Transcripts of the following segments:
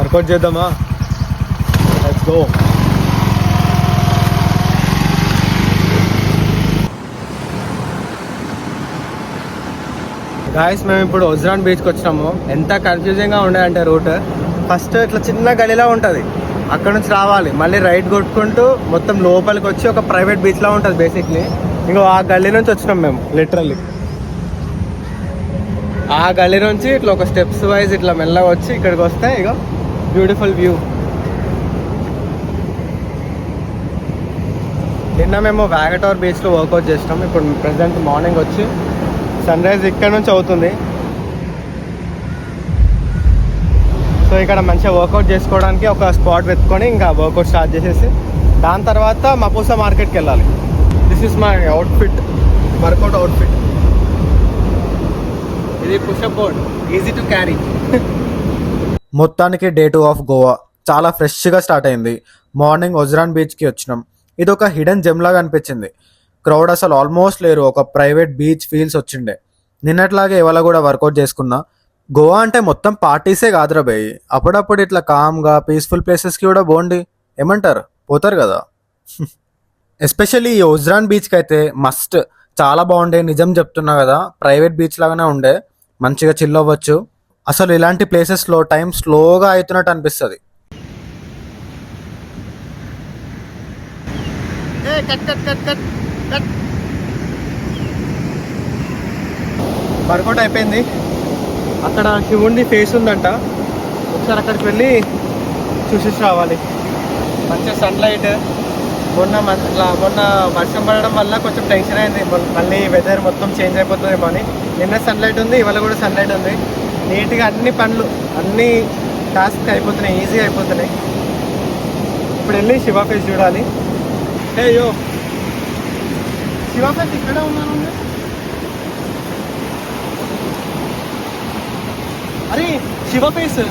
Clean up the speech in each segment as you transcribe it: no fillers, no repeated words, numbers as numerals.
Work out చేద్దామా? Let's go. Guys మేము ఇప్పుడు ఒజ్రాన్ బీచ్కి వచ్చినాము. ఎంత కన్ఫ్యూజింగ్గా ఉండేదంటే రూట్. ఫస్ట్ ఇట్లా చిన్న గలీలా ఉంటుంది, అక్కడ నుంచి రావాలి, మళ్ళీ రైట్ కొట్టుకుంటూ మొత్తం లోపలికి వచ్చి ఒక ప్రైవేట్ బీచ్లా ఉంటుంది బేసిక్లీ. ఇంకో ఆ గల్లీ నుంచి వచ్చినాం మేము లిటరల్లీ. ఆ గల్లీ నుంచి ఇట్లా ఒక స్టెప్స్ వైజ్ ఇట్లా మెల్లగా వచ్చి ఇక్కడికి వస్తే ఇక బ్యూటిఫుల్ వ్యూ. నిన్న మేము వ్యాగటోర్ బీచ్లో వర్కౌట్ చేసినాం. ఇప్పుడు ప్రజెంట్ మార్నింగ్ వచ్చి సన్ రైజ్ ఇక్కడ నుంచి అవుతుంది. సో ఇక్కడ మంచిగా వర్కౌట్ చేసుకోవడానికి ఒక స్పాట్ వెతుకొని ఇంకా వర్కౌట్ స్టార్ట్ చేసేసి దాని తర్వాత మపూసా మార్కెట్కి వెళ్ళాలి. This is my outfit, workout outfit. ఇది pushup board, easy to carry. మొత్తానికి డే 2 ఆఫ్ గోవా చాలా ఫ్రెష్గా స్టార్ట్ అయింది. మార్నింగ్ ఒజ్రాన్ బీచ్కి వచ్చినాం. ఇది ఒక హిడెన్ జెమ్ లాగా అనిపించింది. క్రౌడ్ అసలు ఆల్మోస్ట్ లేరు, ఒక ప్రైవేట్ బీచ్ ఫీల్స్ వచ్చిండే. నిన్నట్లాగే ఇవాళ కూడా వర్కౌట్ చేసుకున్నా. గోవా అంటే మొత్తం పార్టీసే కాదురా భయ్, అప్పుడప్పుడు ఇట్లా కామ్గా పీస్ఫుల్ ప్లేసెస్కి కూడా పోండి. ఏమంటారు? పోతారు కదా. ఎస్పెషల్లీ ఈ ఒజ్రాన్ బీచ్కి అయితే మస్ట్. చాలా బాగుండే, నిజం చెప్తున్నా కదా, ప్రైవేట్ బీచ్ లాగానే ఉండే, మంచిగా చిల్ అవ్వచ్చు. అసలు ఇలాంటి ప్లేసెస్లో టైం స్లోగా అవుతున్నట్టు అనిపిస్తుంది. వర్కౌట్ అయిపోయింది. అక్కడ శివుడి ఫేస్ ఉందంట, ఒకసారి అక్కడికి వెళ్ళి చూసేసి రావాలి. మంచిగా సన్లైట్. మొన్న వర్షం పడడం వల్ల కొంచెం టెన్షన్ అయింది, మళ్ళీ వెదర్ మొత్తం చేంజ్ అయిపోతుంది అని. నిన్న సన్లైట్ ఉంది, ఇవాళ కూడా సన్లైట్ ఉంది. నీట్గా అన్ని పనులు, అన్ని టాస్క్ అయిపోతున్నాయి, ఈజీగా అయిపోతున్నాయి. ఇప్పుడు వెళ్ళి శివ ఫేస్ చూడాలి. హే యో, శివ ఫేస్ ఇక్కడే ఉన్నాను. అరే శివ ఫేస్.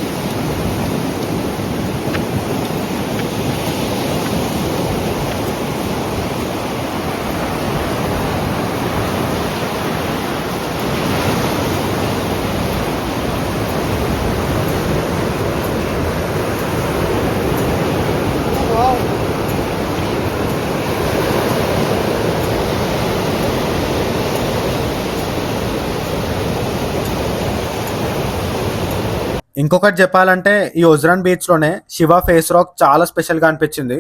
ఇంకొకటి చెప్పాలంటే ఈ ఒజ్రాన్ బీచ్లోనే శివ ఫేస్ రాక్ చాలా స్పెషల్గా అనిపించింది.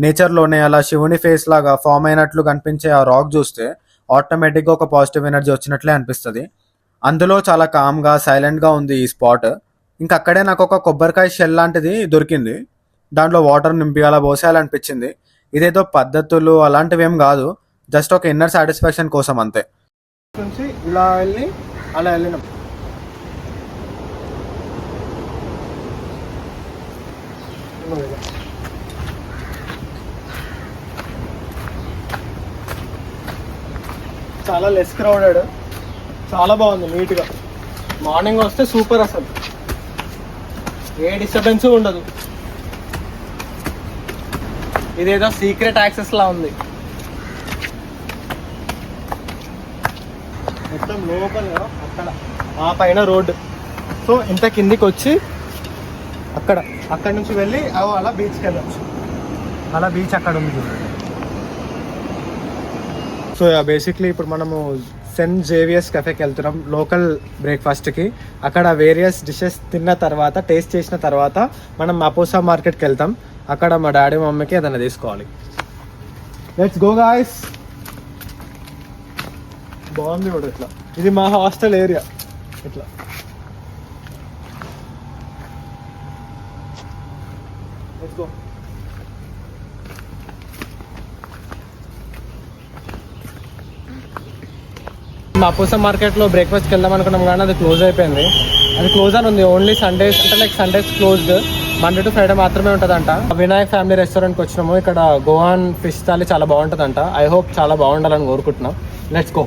నేచర్లోనే అలా శివుని ఫేస్ లాగా ఫామ్ అయినట్లు కనిపించే ఆ రాక్ చూస్తే ఆటోమేటిక్గా ఒక పాజిటివ్ ఎనర్జీ వచ్చినట్లే అనిపిస్తుంది. అందులో చాలా కామ్గా సైలెంట్గా ఉంది ఈ స్పాట్. ఇంకా అక్కడే నాకు ఒక కొబ్బరికాయ షెల్ లాంటిది దొరికింది, దాంట్లో వాటర్ నింపి అలా పోసేయాలనిపించింది. ఇదేదో పద్ధతులు అలాంటివి ఏం కాదు, జస్ట్ ఒక ఇన్నర్ సాటిస్ఫాక్షన్ కోసం అంతే. నుంచి ఇలా వెళ్ళి అలా వెళ్ళినాం. చాలా లెస్ క్రౌడెడ్, చాలా బాగుంది, నీట్గా. మార్నింగ్ వస్తే సూపర్, అసలు ఏ డిస్టర్బెన్స్ ఉండదు. ఇదేదో సీక్రెట్ యాక్సెస్ లా ఉంది, మొత్తం లోపల అక్కడ ఆ పైన రోడ్డు. సో ఇంత కిందికి వచ్చి అక్కడ నుంచి వెళ్ళి అలా బీచ్కి వెళ్ళచ్చు. అలా బీచ్ అక్కడ ఉంది. సో బేసిక్లీ ఇప్పుడు మనము సెయింట్ జేవియర్స్ కెఫేకి వెళ్తున్నాం లోకల్ బ్రేక్ఫాస్ట్కి. అక్కడ వేరియస్ డిషెస్ తిన్న తర్వాత, టేస్ట్ చేసిన తర్వాత మనం మపూసా మార్కెట్కి వెళ్తాం. అక్కడ మా డాడీ మమ్మీకి ఏదైనా తీసుకోవాలి. Let's go guys. బాగుంది కూడా ఇట్లా. ఇది మా హాస్టల్ ఏరియా. ఇట్లా లెట్స్ గో. మపూసా మార్కెట్లో బ్రేక్ఫాస్ట్కి వెళ్దాం అనుకున్నాం కానీ అది క్లోజ్ అయిపోయింది. అది క్లోజ్ అని ఉంది. ఓన్లీ సండేస్, అంటే like Sundays closed, Monday to Friday మాత్రమే ఉంటుందంట. వినాయక్ ఫ్యామిలీ రెస్టారెంట్కి వచ్చినాము. ఇక్కడ గోవాన్ ఫిష్ థాలీ చాలా బాగుంటుందంట. ఐ హోప్ చాలా బాగుండాలని కోరుకుంటున్నాం. Let's go.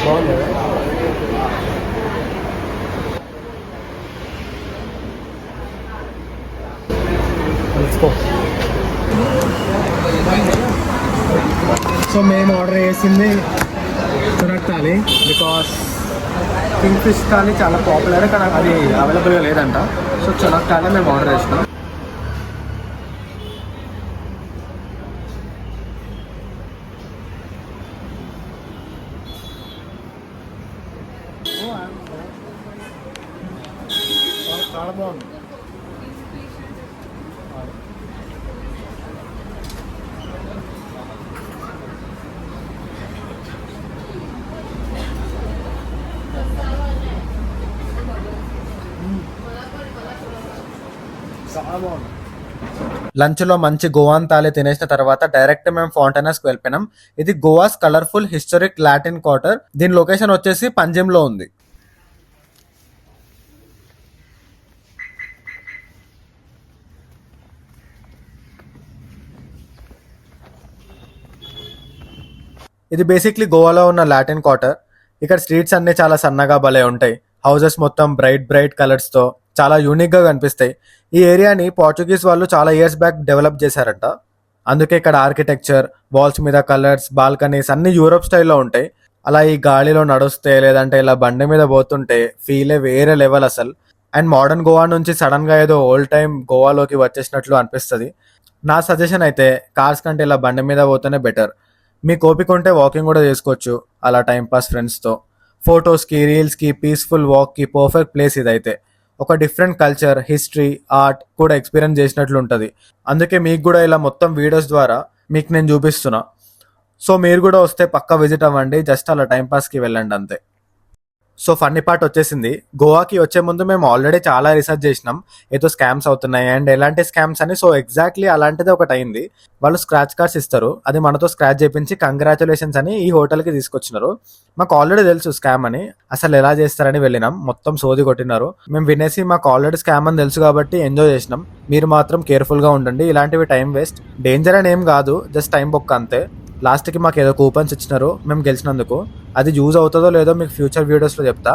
బాగుంది కదా? Let's go. సో మేము ఆర్డర్ చేసింది Chonak thali because king fish thali చాలా పాపులర్, కానీ అది అవైలబుల్గా లేదంట. సో చునక్ థాలి మేము ఆర్డర్ చేసినాం. చాలా బాగుంది. చాలా బాగుంది. లంచ్లో మంచి గోవాన్ థాలి తినేసిన తర్వాత డైరెక్ట్ మేము ఫౌంటైనర్స్కి వెళ్ళిపోయినాం. ఇది guavas colourful historic Latin quarter. దీని లొకేషన్ వచ్చేసి పంజిమ్లో ఉంది. ఇది బేసిక్లీ గోవాలో ఉన్న లాటిన్ క్వార్టర్. ఇక్కడ స్ట్రీట్స్ అన్నీ చాలా సన్నగా భలే ఉంటాయి. హౌసెస్ మొత్తం బ్రైట్ కలర్స్తో చాలా యూనిక్గా కనిపిస్తాయి. ఈ ఏరియాని పోర్చుగీస్ వాళ్ళు చాలా ఇయర్స్ బ్యాక్ డెవలప్ చేశారంట. అందుకే ఇక్కడ ఆర్కిటెక్చర్, వాల్స్ మీద కలర్స్, బాల్కనీస్ అన్నీ యూరోప్ స్టైల్లో ఉంటాయి. అలా ఈ గాలిలో నడుస్తే లేదంటే ఇలా బండి మీద పోతుంటే ఫీలే వేరే లెవెల్ అసలు. అండ్ మోడర్న్ గోవా నుంచి సడన్గా ఏదో ఓల్డ్ టైమ్ గోవాలోకి వచ్చేసినట్లు అనిపిస్తుంది. నా సజెషన్ అయితే కార్స్ కంటే ఇలా బండి మీద పోతేనే బెటర్. మీకు ఓపిక ఉంటే వాకింగ్ కూడా చేసుకోవచ్చు అలా టైంపాస్ ఫ్రెండ్స్తో. ఫొటోస్కి, రీల్స్కి, పీస్ఫుల్ వాక్కి పర్ఫెక్ట్ ప్లేస్ ఇదైతే. ఒక డిఫరెంట్ కల్చర్, హిస్టరీ, ఆర్ట్ కూడా ఎక్స్పీరియన్స్ చేసినట్లు ఉంటుంది. అందుకే మీకు కూడా ఇలా మొత్తం వీడియోస్ ద్వారా మీకు నేను చూపిస్తున్నా. సో మీరు కూడా వస్తే పక్కా విజిట్ అవ్వండి. జస్ట్ అలా టైంపాస్కి వెళ్ళండి అంతే. సో ఫన్నీ పార్ట్ వచ్చేసింది. గోవాకి వచ్చే ముందు మేము ఆల్రెడీ చాలా రీసెర్చ్ చేసినాం ఏదో స్కామ్స్ అవుతున్నాయి అండ్ ఎలాంటి స్కామ్స్ అని. సో ఎగ్జాక్ట్లీ అలాంటిది ఒకటి అయింది. వాళ్ళు స్క్రాచ్ కార్డ్స్ ఇస్తారు, అది మనతో స్క్రాచ్ చేయించి కంగ్రాచులేషన్స్ అని ఈ హోటల్కి తీసుకొచ్చినారు. మాకు ఆల్రెడీ తెలుసు స్కామ్ అని, అసలు ఎలా చేస్తారని వెళ్ళినాం. మొత్తం సోది కొట్టినారు. మేము వినేసి మాకు ఆల్రెడీ స్కామ్ అని తెలుసు కాబట్టి ఎంజాయ్ చేసినాం. మీరు మాత్రం కేర్ఫుల్గా ఉండండి. ఇలాంటివి టైం వేస్ట్, డేంజర్ అని ఏం కాదు, జస్ట్ టైం బొక్క అంతే. లాస్ట్కి మాకు ఏదో కూపన్స్ ఇచ్చినారు మేము గెలిచినందుకు. అది యూజ్ అవుతుందో లేదో మీకు ఫ్యూచర్ వీడియోస్లో చెప్తా.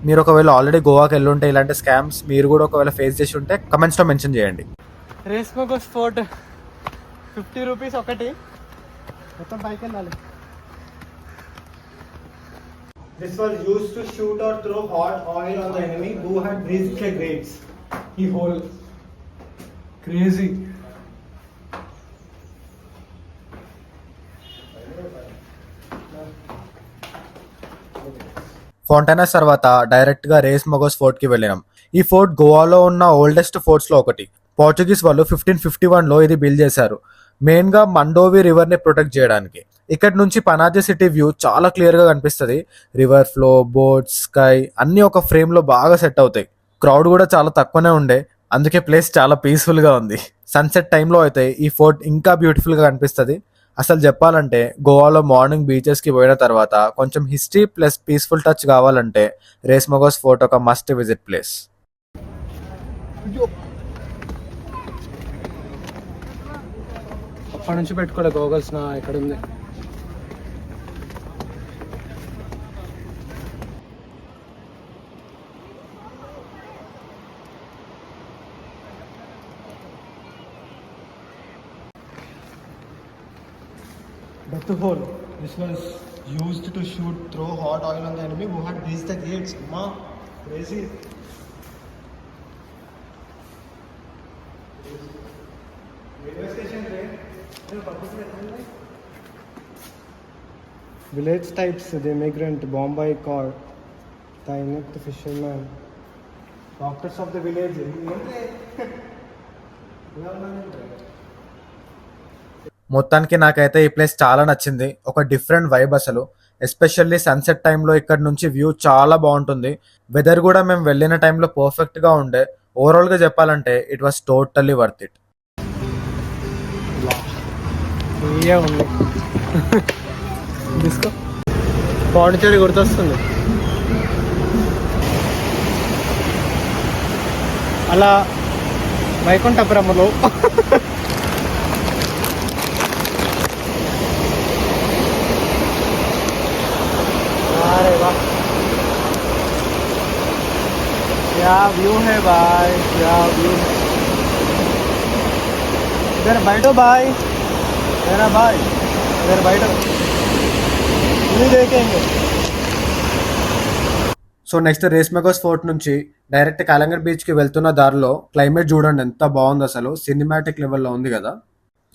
మీరు ఒకవేళ ఆల్రెడీ గోవాకి వెళ్ళుంటే ఇలాంటి స్కామ్స్ మీరు కూడా ఒకవేళ ఫేస్ చేసి ఉంటే కమెంట్స్లో మెన్షన్ చేయండి. రేస్మోగోస్ ఫోర్ట్ 50 రూపీస్ ఒకటి. మొత్తం పైకి వెళ్ళాలి. This was used to shoot or throw hot oil on the enemy who had breached the gates. He whole crazy. ఫౌంటైనర్స్ తర్వాత డైరెక్ట్గా రేస్మోగోస్ ఫోర్ట్కి వెళ్ళినాం. ఈ ఫోర్ట్ గోవాలో ఉన్న ఓల్డెస్ట్ ఫోర్ట్స్లో ఒకటి. పోర్చుగీస్ వాళ్ళు 1551లో ఇది బిల్డ్ చేశారు, మెయిన్గా మండోవి రివర్ని ప్రొటెక్ట్ చేయడానికి. ఇక్కడ నుంచి పనాజీ సిటీ వ్యూ చాలా క్లియర్గా కనిపిస్తుంది. రివర్ ఫ్లో, బోట్స్, స్కై అన్నీ ఒక ఫ్రేమ్లో బాగా సెట్ అవుతాయి. క్రౌడ్ కూడా చాలా తక్కువనే ఉండే, అందుకే ప్లేస్ చాలా పీస్ఫుల్గా ఉంది. సన్సెట్ టైంలో అయితే ఈ ఫోర్ట్ ఇంకా బ్యూటిఫుల్గా కనిపిస్తుంది. అసలు చెప్పాలంటే గోవాలో మార్నింగ్ బీచెస్కి పోయిన తర్వాత కొంచెం హిస్టరీ ప్లస్ పీస్ఫుల్ టచ్ కావాలంటే రేస్మోగోస్ ఫోర్ట్ ఒక మస్ట్ విజిట్ ప్లేస్. అప్పటి నుంచి పెట్టుకోలే గోగల్స్ నా ఇక్కడ ఉంది. Death hole. This was used to shoot, throw hot oil on the enemy who had breached the gates. Ma, crazy. Railway station there. Village types, the immigrant, Bombay car, Tainak the fisherman, doctors of the village. మొత్తానికి నాకైతే ఈ place చాలా నచ్చింది. ఒక different vibe అసలు. Especially sunset టైంలో ఇక్కడ నుంచి వ్యూ చాలా బాగుంటుంది. వెదర్ కూడా మేము వెళ్ళిన టైంలో పర్ఫెక్ట్గా ఉండే. ఓవరాల్గా చెప్పాలంటే it was totally worth it. ఉంది తీసుకో. పాండిచేరి గుర్తొస్తుంది. అలా వైకుంఠపురంలో क्या व्यू है भाई, क्या व्यू। इधर बैठो भाई, मेरा भाई इधर बैठो, व्यू देखेंगे। So next race makers fort నుంచి డైరెక్ట్ కాలంగర్ బీచ్కి వెళ్తున్న దారిలో క్లైమేట్ చూడండి ఎంత బాగుంది, అసలు సినిమాటిక్ లెవెల్లో ఉంది కదా.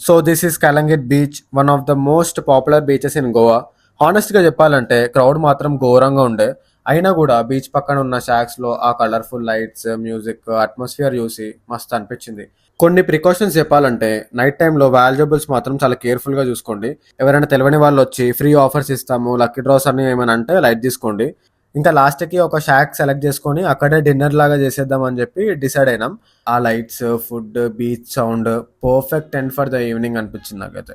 So this is Calangute beach, one of the most popular beaches in Goa. హానెస్ట్గా చెప్పాలంటే క్రౌడ్ మాత్రం ఘోరంగా ఉండే, అయినా కూడా బీచ్ పక్కన ఉన్న షాక్స్లో ఆ కలర్ఫుల్ లైట్స్, మ్యూజిక్, అట్మాస్ఫియర్ చూసి మస్తు అనిపించింది. కొన్ని ప్రికాషన్స్ చెప్పాలంటే నైట్ టైంలో వాల్యుబుల్స్ మాత్రం చాలా కేర్ఫుల్గా చూసుకోండి. ఎవరైనా తెలియని వాళ్ళు వచ్చి ఫ్రీ ఆఫర్స్ ఇస్తాము, లక్కీ డ్రాస్ అని ఏమైనా అంటే లైట్ తీసుకోండి. ఇంకా లాస్ట్కి ఒక షాక్ సెలెక్ట్ చేసుకొని అక్కడే డిన్నర్ లాగా చేసేద్దాం అని చెప్పి డిసైడ్ అయినాం. ఆ lights, food, beach sound perfect end for the evening అనిపించింది నాకైతే.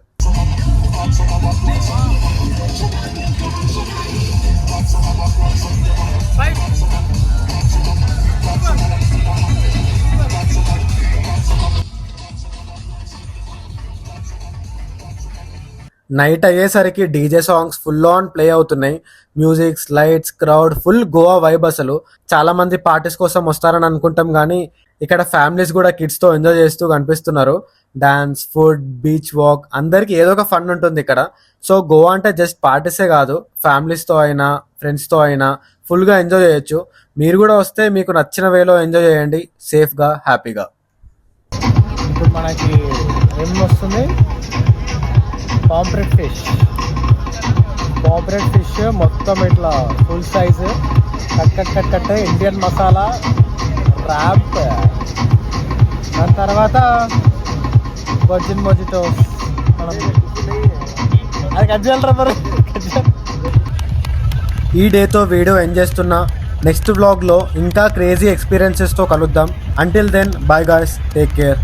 నైట్ అయ్యేసరికి DJ songs full on play అవుతున్నాయి. Musics, lights, crowd, full Goa vibe. అసలు చాలా మంది పార్టీస్ కోసం వస్తారని అనుకుంటాం, కానీ ఇక్కడ ఫ్యామిలీస్ కూడా కిడ్స్తో ఎంజాయ్ చేస్తూ కనిపిస్తున్నారు. డాన్స్, ఫుడ్, బీచ్ వాక్, అందరికి ఏదో ఒక ఫన్ ఉంటుంది ఇక్కడ. సో గోవా అంటే జస్ట్ పార్టీసే కాదు, ఫ్యామిలీస్తో అయినా ఫ్రెండ్స్తో అయినా ఫుల్గా ఎంజాయ్ చేయొచ్చు. మీరు కూడా వస్తే మీకు నచ్చిన వేలో ఎంజాయ్ చేయండి, సేఫ్గా, హ్యాపీగా. ఇప్పుడు మనకి ఏం వస్తుంది, పాంప్రెట్ ఫిష్. పాంప్రెట్ ఫిష్ మొత్తం ఇట్లా full size cut Indian masala wrap. దాని తర్వాత వర్జిన్ మొజిటో. అది కజ్జాలరా మరి. ఈ డేతో వీడియో ఎండ్ చేస్తున్నా. నెక్స్ట్ వ్లాగ్లో ఇంకా క్రేజీ ఎక్స్పీరియన్సెస్తో కలుద్దాం. Until then, bye guys, take care.